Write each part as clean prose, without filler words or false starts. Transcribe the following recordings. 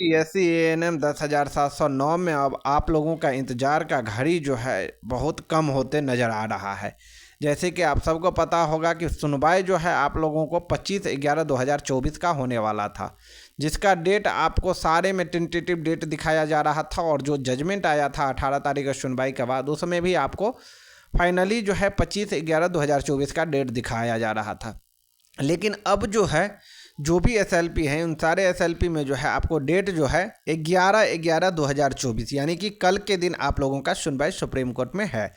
UPSC ANM 10,709 में अब आप लोगों का इंतजार का घड़ी जो है बहुत कम होते नज़र आ रहा है। जैसे कि आप सबको पता होगा कि सुनवाई जो है आप लोगों को 25/11/2024 का होने वाला था, जिसका डेट आपको सारे में टेंटेटिव डेट दिखाया जा रहा था, और जो जजमेंट आया था 18 तारीख को सुनवाई के बाद, उसमें भी आपको फाइनली जो है 25/11/2024 का डेट दिखाया जा रहा था। लेकिन अब जो है जो भी एसएलपी हैं उन सारे एसएलपी में जो है आपको डेट जो है 11/11/2024 यानी कि कल के दिन आप लोगों का सुनवाई सुप्रीम कोर्ट में है।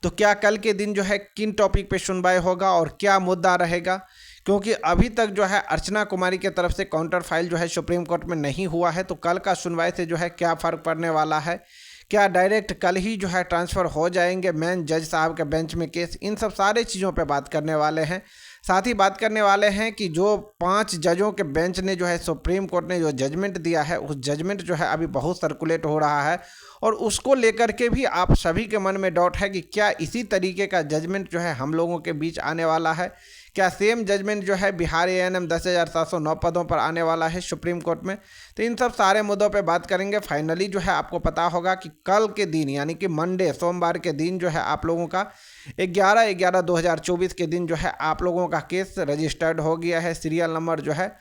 तो क्या कल के दिन जो है किन टॉपिक पे सुनवाई होगा और क्या मुद्दा रहेगा, क्योंकि अभी तक जो है अर्चना कुमारी की तरफ से काउंटर फाइल जो है सुप्रीम कोर्ट में नहीं हुआ है। तो कल का सुनवाई से जो है क्या फ़र्क पड़ने वाला है, क्या डायरेक्ट कल ही जो है ट्रांसफ़र हो जाएंगे मेन जज साहब के बेंच में केस, इन सब सारे चीज़ों पे बात करने वाले हैं। साथ ही बात करने वाले हैं कि जो 5 जजों के बेंच ने जो है सुप्रीम कोर्ट ने जो जजमेंट दिया है, उस जजमेंट जो है अभी बहुत सर्कुलेट हो रहा है, और उसको लेकर के भी आप सभी के मन में डाउट है कि क्या इसी तरीके का जजमेंट जो है हम लोगों के बीच आने वाला है, क्या सेम जजमेंट जो है बिहार एएनएम 10,709 पदों पर आने वाला है सुप्रीम कोर्ट में। तो इन सब सारे मुद्दों पे बात करेंगे। फाइनली जो है आपको पता होगा कि कल के दिन यानी कि मंडे सोमवार के दिन जो है आप लोगों का 11/11/2024 के दिन जो है आप लोगों का केस रजिस्टर्ड हो गया है। सीरियल नंबर जो है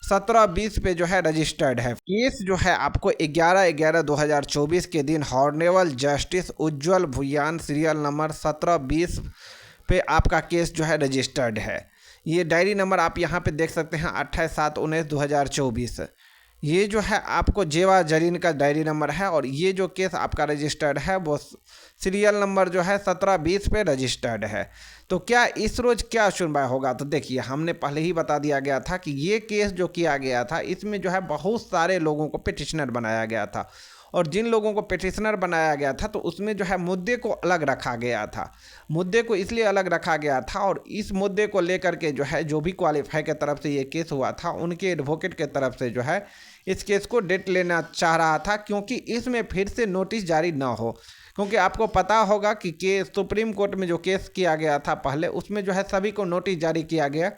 1720 पे जो है रजिस्टर्ड है। केस जो है आपको 11/11/2024 के दिन हॉनरेबल जस्टिस उज्जवल भुयान सीरियल नंबर 1720 पे आपका केस जो है रजिस्टर्ड है। ये डायरी नंबर आप यहाँ पे देख सकते हैं 28/7/19/2024। ये जो है आपको जेवा जरीन का डायरी नंबर है, और ये जो केस आपका रजिस्टर्ड है वो सीरियल नंबर जो है 1720 पे रजिस्टर्ड है। तो क्या इस रोज़ क्या सुनवाई होगा, तो देखिए हमने पहले ही बता दिया गया था कि ये केस जो किया गया था इसमें जो है बहुत सारे लोगों को पिटिशनर बनाया गया था, और जिन लोगों को पिटिशनर बनाया गया था तो उसमें जो है मुद्दे को अलग रखा गया था। मुद्दे को इसलिए अलग रखा गया था, और इस मुद्दे को लेकर के जो है जो भी क्वालिफाई के तरफ से ये केस हुआ था उनके एडवोकेट के तरफ से जो है इस केस को डेट लेना चाह रहा था, क्योंकि इसमें फिर से नोटिस जारी ना हो। क्योंकि आपको पता होगा कि केस सुप्रीम कोर्ट में जो केस किया गया था पहले, उसमें जो है सभी को नोटिस जारी किया गया,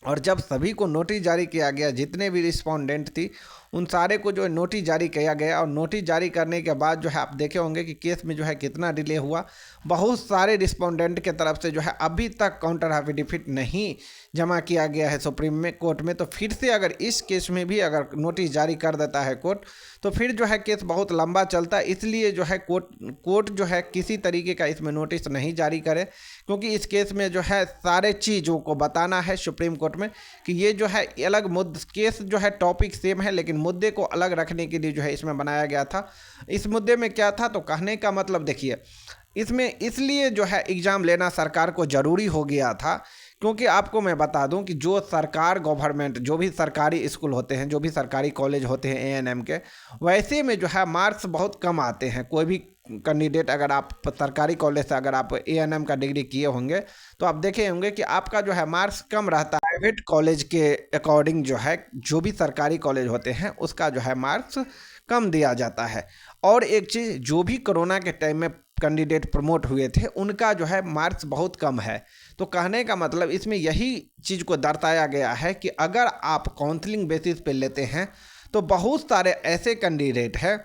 और जब सभी को नोटिस जारी किया गया, जितने भी रिस्पोंडेंट थी उन सारे को जो है नोटिस जारी किया गया, और नोटिस जारी करने के बाद जो है आप देखे होंगे कि केस में जो है कितना डिले हुआ। बहुत सारे रिस्पोंडेंट के तरफ से जो है अभी तक काउंटर एफिडेविट नहीं जमा किया गया है सुप्रीम में कोर्ट में। तो फिर से अगर इस केस में भी अगर नोटिस जारी कर देता है कोर्ट, तो फिर जो है केस बहुत लंबा चलता है। इसलिए जो है कोर्ट जो है किसी तरीके का इसमें नोटिस नहीं जारी करे, क्योंकि इस केस में जो है सारे चीज़ों को बताना है सुप्रीम कोर्ट में कि ये जो है अलग केस जो है टॉपिक सेम है, लेकिन मुद्दे को अलग रखने के लिए जो है इसमें बनाया गया था। इस मुद्दे में क्या था, तो कहने का मतलब देखिए इसमें इसलिए जो है एग्ज़ाम लेना सरकार को ज़रूरी हो गया था, क्योंकि आपको मैं बता दूं कि जो सरकार गवर्नमेंट जो भी सरकारी स्कूल होते हैं, जो भी सरकारी कॉलेज होते हैं एएनएम के, वैसे में जो है मार्क्स बहुत कम आते हैं। कोई भी कैंडिडेट अगर आप सरकारी कॉलेज से अगर आप एएनएम का डिग्री किए होंगे तो आप देखे होंगे कि आपका जो है मार्क्स कम रहता है। प्राइवेट कॉलेज के अकॉर्डिंग जो है जो भी सरकारी कॉलेज होते हैं उसका जो है मार्क्स कम दिया जाता है। और एक चीज़, जो भी कोरोना के टाइम में कैंडिडेट प्रमोट हुए थे उनका जो है मार्क्स बहुत कम है। तो कहने का मतलब इसमें यही चीज़ को दर्शाया गया है कि अगर आप काउंसलिंग बेसिस पे लेते हैं तो बहुत सारे ऐसे कैंडिडेट हैं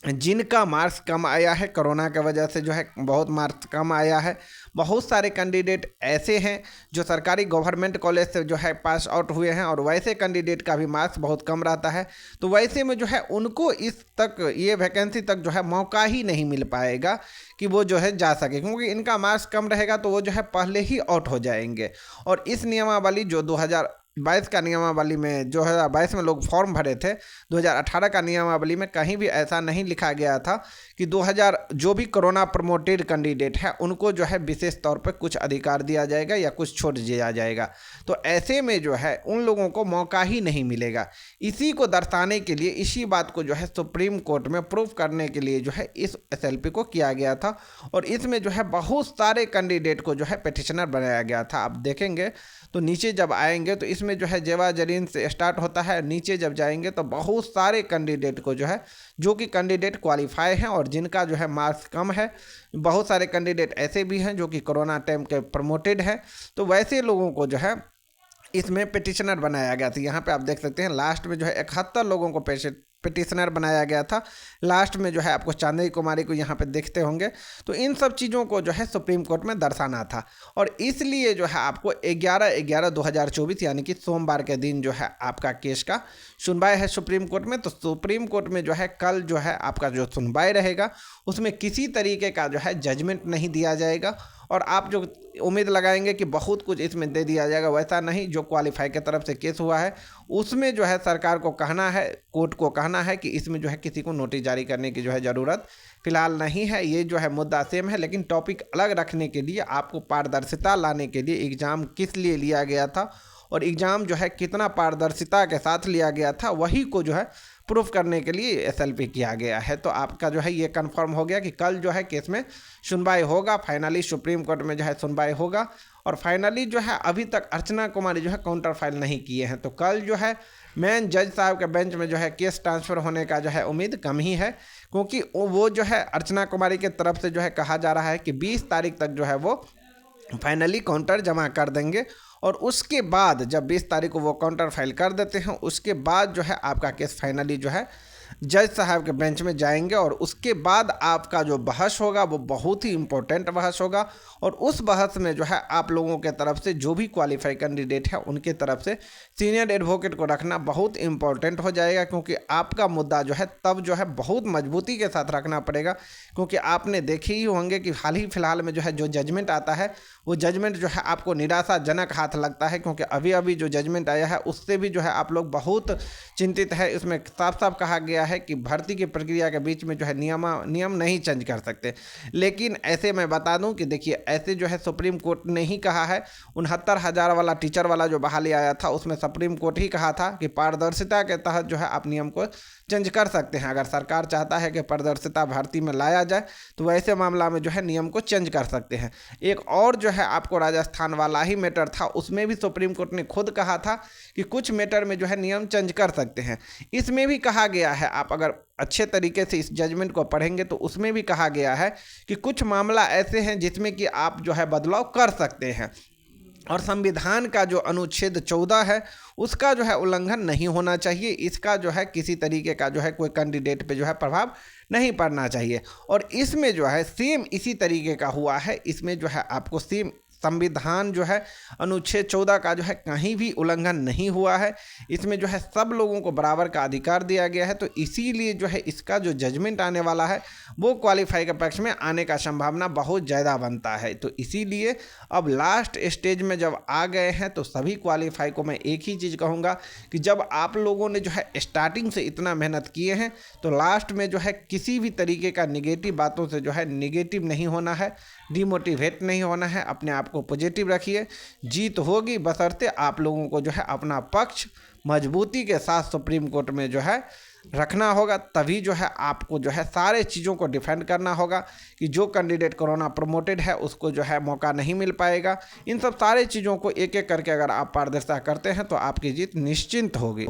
जिनका मार्क्स कम आया है, कोरोना की वजह से जो है बहुत मार्क्स कम आया है। बहुत सारे कैंडिडेट ऐसे हैं जो सरकारी गवर्नमेंट कॉलेज से जो है पास आउट हुए हैं, और वैसे कैंडिडेट का भी मार्क्स बहुत कम रहता है। तो वैसे में जो है उनको इस तक ये वैकेंसी तक जो है मौका ही नहीं मिल पाएगा कि वो जो है जा सके, क्योंकि इनका मार्क्स कम रहेगा तो वो जो है पहले ही आउट हो जाएंगे। और इस नियमावली जो 2022 का नियमावली में 2022 में लोग फॉर्म भरे थे, 2018 का नियमावली में कहीं भी ऐसा नहीं लिखा गया था कि 2000 जो भी कोरोना प्रमोटेड कैंडिडेट है उनको जो है विशेष तौर पर कुछ अधिकार दिया जाएगा या कुछ छूट दिया जाएगा। तो ऐसे में जो है उन लोगों को मौका ही नहीं मिलेगा। इसी को दर्शाने के लिए, इसी बात को जो है सुप्रीम कोर्ट में प्रूफ करने के लिए जो है इस एसएलपी को किया गया था, और इसमें जो है बहुत सारे कैंडिडेट को जो है पिटिशनर बनाया गया था। आप देखेंगे तो नीचे जब आएंगे तो इसमें जो है जेवा जरीन से स्टार्ट होता है, नीचे जब जाएंगे तो बहुत सारे कैंडिडेट को जो है जो कि कैंडिडेट क्वालिफाई हैं और जिनका जो है मार्क्स कम है, बहुत सारे कैंडिडेट ऐसे भी हैं जो कि कोरोना टाइम के प्रमोटेड हैं। तो वैसे लोगों को जो है इसमें पिटिशनर बनाया गया था। यहाँ पे आप देख सकते हैं लास्ट में जो है 71 लोगों को पिटिशनर बनाया गया था। लास्ट में जो है आपको चांदनी कुमारी को यहाँ पे देखते होंगे। तो इन सब चीज़ों को जो है सुप्रीम कोर्ट में दर्शाना था और इसलिए जो है आपको 11/11/2024 यानी कि सोमवार के दिन जो है आपका केस का सुनवाई है सुप्रीम कोर्ट में। तो सुप्रीम कोर्ट में जो है कल जो है आपका जो सुनवाई रहेगा उसमें किसी तरीके का जो है जजमेंट नहीं दिया जाएगा और आप जो उम्मीद लगाएंगे कि बहुत कुछ इसमें दे दिया जाएगा, वैसा नहीं। जो क्वालिफाई के तरफ से केस हुआ है उसमें जो है सरकार को कहना है, कोर्ट को कहना है कि इसमें जो है किसी को नोटिस जारी करने की जो है ज़रूरत फिलहाल नहीं है। ये जो है मुद्दा सेम है, लेकिन टॉपिक अलग रखने के लिए, आपको पारदर्शिता लाने के लिए एग्ज़ाम किस लिए लिया गया था और एग्ज़ाम जो है कितना पारदर्शिता के साथ लिया गया था, वही को जो है प्रूफ करने के लिए एसएलपी किया गया है। तो आपका जो है ये कंफर्म हो गया कि कल जो है केस में सुनवाई होगा। फाइनली सुप्रीम कोर्ट में जो है सुनवाई होगा और फाइनली जो है अभी तक अर्चना कुमारी जो है काउंटर फाइल नहीं किए हैं। तो कल जो है मेन जज साहब के बेंच में जो है केस ट्रांसफ़र होने का जो है उम्मीद कम ही है, क्योंकि वो जो है अर्चना कुमारी के तरफ से जो है कहा जा रहा है कि 20 तारीख तक जो है वो फाइनली काउंटर जमा कर देंगे और उसके बाद जब 20 तारीख को वो काउंटर फाइल कर देते हैं उसके बाद जो है आपका केस फाइनली जो है जज साहब के बेंच में जाएंगे और उसके बाद आपका जो बहस होगा वो बहुत ही इम्पोर्टेंट बहस होगा और उस बहस में जो है आप लोगों के तरफ से जो भी क्वालिफाई कैंडिडेट है उनके तरफ से सीनियर एडवोकेट को रखना बहुत इंपॉर्टेंट हो जाएगा, क्योंकि आपका मुद्दा जो है तब जो है बहुत मजबूती के साथ रखना पड़ेगा। क्योंकि आपने देखे ही होंगे कि हाल ही फिलहाल में जो है जो जजमेंट आता है वो जजमेंट जो है आपको निराशाजनक हाथ लगता है, क्योंकि अभी अभी जो जजमेंट आया है उससे भी जो है आप लोग बहुत चिंतित है। इसमें साफ साफ कहा गया है कि भर्ती की प्रक्रिया के बीच में जो है नियम नहीं चेंज कर सकते। लेकिन ऐसे मैं बता दूं कि देखिए ऐसे जो है सुप्रीम कोर्ट ने ही कहा है। 69,000 वाला टीचर वाला जो बहाली आया था उसमें सुप्रीम कोर्ट ही कहा था कि पारदर्शिता के तहत जो है आप नियम को चेंज कर सकते हैं। अगर सरकार चाहता है कि पारदर्शिता भर्ती में लाया जाए तो वैसे मामला में जो है नियम को चेंज कर सकते हैं। एक और जो है आपको राजस्थान वाला ही मैटर था, उसमें भी सुप्रीम कोर्ट ने खुद कहा था कि कुछ मैटर में जो है नियम चेंज कर सकते हैं। इसमें भी कहा गया है, आप अगर अच्छे तरीके से इस जजमेंट को पढ़ेंगे तो उसमें भी कहा गया है कि कुछ मामला ऐसे हैं जिसमें कि आप जो है बदलाव कर सकते हैं और संविधान का जो अनुच्छेद 14 है उसका जो है उल्लंघन नहीं होना चाहिए। इसका जो है किसी तरीके का जो है कोई कैंडिडेट पे जो है प्रभाव नहीं पड़ना चाहिए। और इसमें जो है सेम इसी तरीके का हुआ है। इसमें जो है आपको सेम संविधान जो है अनुच्छेद 14 का जो है कहीं भी उल्लंघन नहीं हुआ है। इसमें जो है सब लोगों को बराबर का अधिकार दिया गया है। तो इसीलिए जो है इसका जो जजमेंट आने वाला है वो क्वालिफाई के पक्ष में आने का संभावना बहुत ज़्यादा बनता है। तो इसीलिए अब लास्ट स्टेज में जब आ गए हैं तो सभी क्वालिफाई को मैं एक ही चीज़ कहूँगा कि जब आप लोगों ने जो है स्टार्टिंग से इतना मेहनत किए हैं तो लास्ट में जो है किसी भी तरीके का निगेटिव बातों से जो है निगेटिव नहीं होना है, डिमोटिवेट नहीं होना है। अपने आप को पॉजिटिव रखिए, जीत होगी, बशर्ते आप लोगों को जो है अपना पक्ष मजबूती के साथ सुप्रीम कोर्ट में जो है रखना होगा। तभी जो है आपको जो है सारे चीज़ों को डिफेंड करना होगा कि जो कैंडिडेट कोरोना प्रमोटेड है उसको जो है मौका नहीं मिल पाएगा। इन सब सारे चीज़ों को एक एक करके अगर आप पारदर्शिता करते हैं तो आपकी जीत निश्चिंत होगी।